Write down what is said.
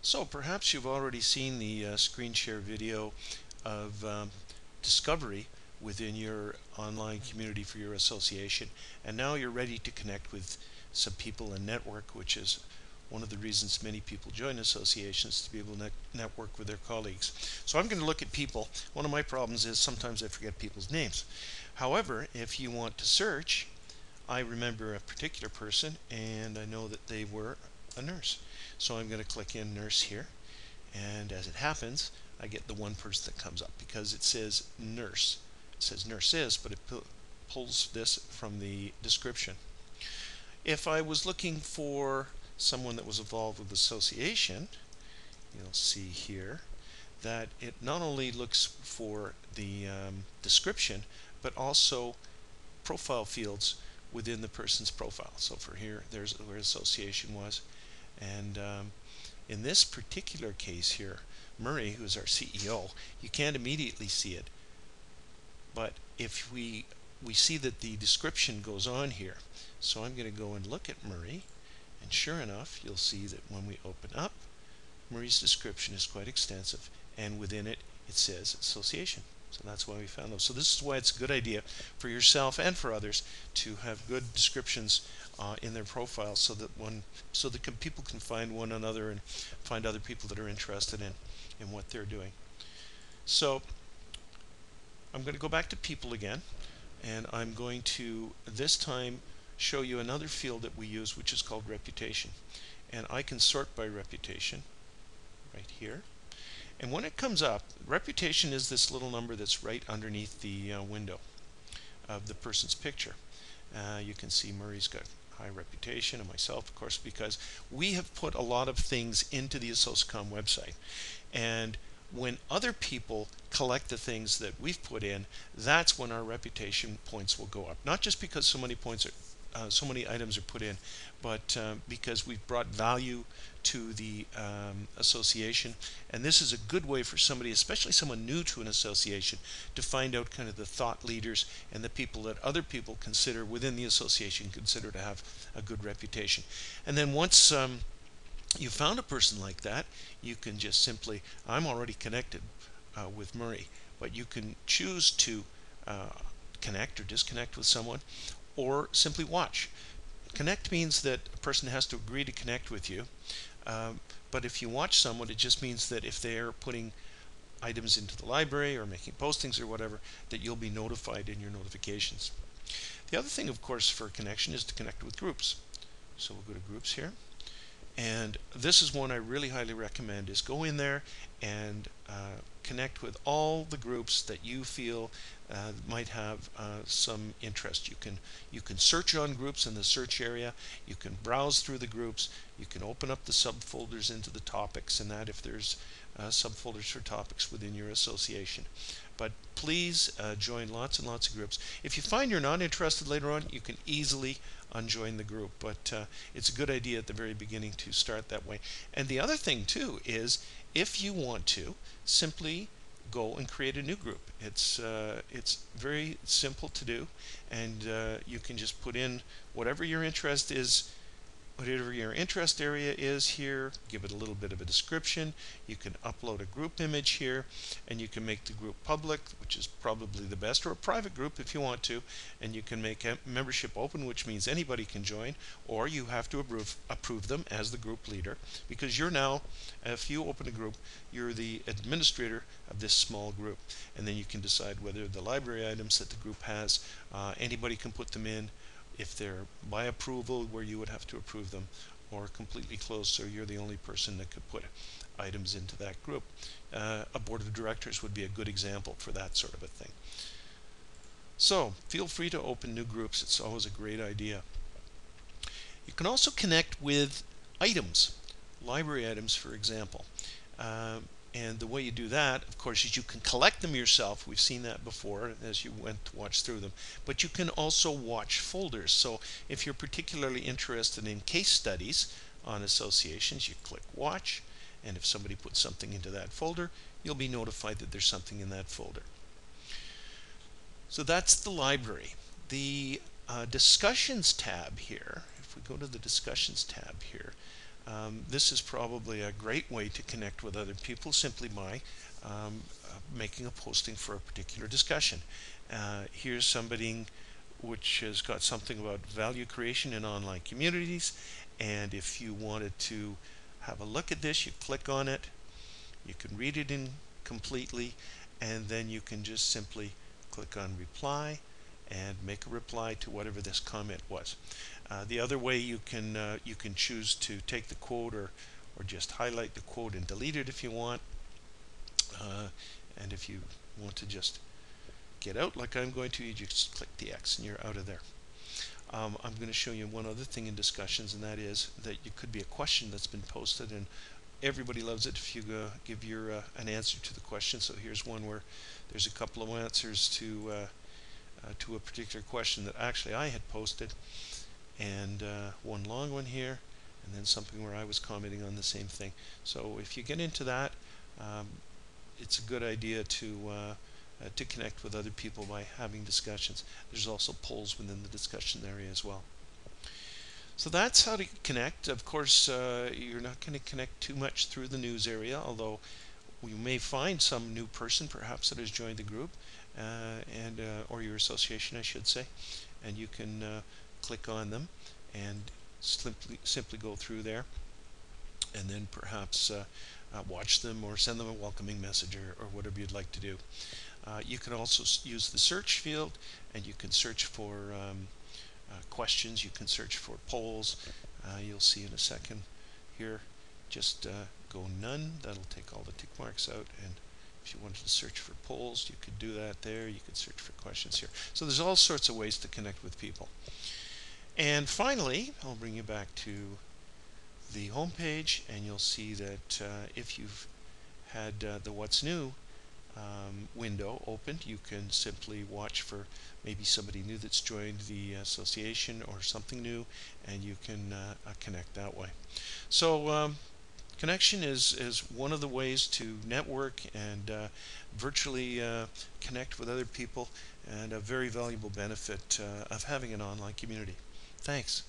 So perhaps you've already seen the screen share video of discovery within your online community for your association, and now you're ready to connect with some people and network, which is one of the reasons many people join associations, to be able to network with their colleagues. So I'm going to look at people. One of my problems is sometimes I forget people's names. However, if you want to search, I remember a particular person and I know that they were a nurse. So I'm going to click in nurse here, and as it happens I get the one person that comes up because it says nurse. It says nurses, but it pulls this from the description. If I was looking for someone that was involved with association, you'll see here that it not only looks for the description but also profile fields within the person's profile. So for here, there's where association was, and in this particular case here, Murray, who's our CEO, you can't immediately see it, but if we see that the description goes on here. So I'm going to go and look at Murray, and sure enough, you'll see that when we open up, Murray's description is quite extensive, and within it, it says association. So that's why we found those. So this is why it's a good idea for yourself and for others to have good descriptions in their profiles, so that people can find one another and find other people that are interested in what they're doing. So I'm going to go back to people again, and I'm going to this time show you another field that we use, which is called reputation. And I can sort by reputation right here. And when it comes up, reputation is this little number that's right underneath the window of the person's picture. You can see Murray's got high reputation, and myself, of course, because we have put a lot of things into the AssociCom website. And when other people collect the things that we've put in, that's when our reputation points will go up. Not just because so many items are put in, but because we've brought value to the association. And this is a good way for somebody, especially someone new to an association, to find out kind of the thought leaders and the people that other people consider within the association consider to have a good reputation. And then once you found a person like that, you can just simply, I'm already connected with Murray, but you can choose to connect or disconnect with someone, or simply watch. Connect means that a person has to agree to connect with you, but if you watch someone, it just means that if they're putting items into the library or making postings or whatever, that you'll be notified in your notifications. The other thing, of course, for connection is to connect with groups. So we'll go to groups here, and this is one I really highly recommend, is go in there and connect with all the groups that you feel might have some interest. You can search on groups in the search area. You can browse through the groups. You can open up the subfolders into the topics, and that if there's subfolders for topics within your association. But please join lots and lots of groups. If you find you're not interested later on, you can easily unjoin the group, but it's a good idea at the very beginning to start that way. And the other thing too is, if you want to, simply go and create a new group. It's very simple to do, and you can just put in whatever your interest is, whatever your interest area is here, give it a little bit of a description. You can upload a group image here, and you can make the group public, which is probably the best, or a private group if you want to, and you can make a membership open, which means anybody can join, or you have to approve them as the group leader, because you're now, if you open a group, you're the administrator of this small group, and then you can decide whether the library items that the group has, anybody can put them in, if they're by approval where you would have to approve them, or completely closed so you're the only person that could put items into that group. A board of directors would be a good example for that sort of a thing. So feel free to open new groups. It's always a great idea. You can also connect with items, library items for example. And the way you do that, of course, is you can collect them yourself. We've seen that before as you went to watch through them. But you can also watch folders. So if you're particularly interested in case studies on associations, you click watch. And if somebody puts something into that folder, you'll be notified that there's something in that folder. So that's the library. The discussions tab here, if we go to the discussions tab here, This is probably a great way to connect with other people simply by making a posting for a particular discussion. Here's somebody which has got something about value creation in online communities, and if you wanted to have a look at this, you click on it, you can read it in completely, and then you can just simply click on reply and make a reply to whatever this comment was. The other way you can choose to take the quote or just highlight the quote and delete it if you want. And if you want to just get out like I'm going to, you just click the X and you're out of there. I'm going to show you one other thing in discussions, and that is that it could be a question that's been posted, and everybody loves it if you give your an answer to the question. So here's one where there's a couple of answers to a particular question that actually I had posted, and one long one here, and then something where I was commenting on the same thing. So if you get into that, it's a good idea to connect with other people by having discussions. There's also polls within the discussion area as well. So that's how to connect. Of course, you're not going to connect too much through the news area, although we may find some new person perhaps that has joined the group or your association, I should say, and you can click on them and simply go through there, and then perhaps watch them or send them a welcoming message or whatever you'd like to do. You can also use the search field, and you can search for questions. You can search for polls. You'll see in a second here. Just go none. That'll take all the tick marks out. And if you wanted to search for polls, you could do that there. You could search for questions here. So there's all sorts of ways to connect with people. And finally, I'll bring you back to the home page, and you'll see that if you've had the What's New window opened, you can simply watch for maybe somebody new that's joined the association or something new, and you can connect that way. So connection is one of the ways to network and virtually connect with other people, and a very valuable benefit of having an online community. Thanks.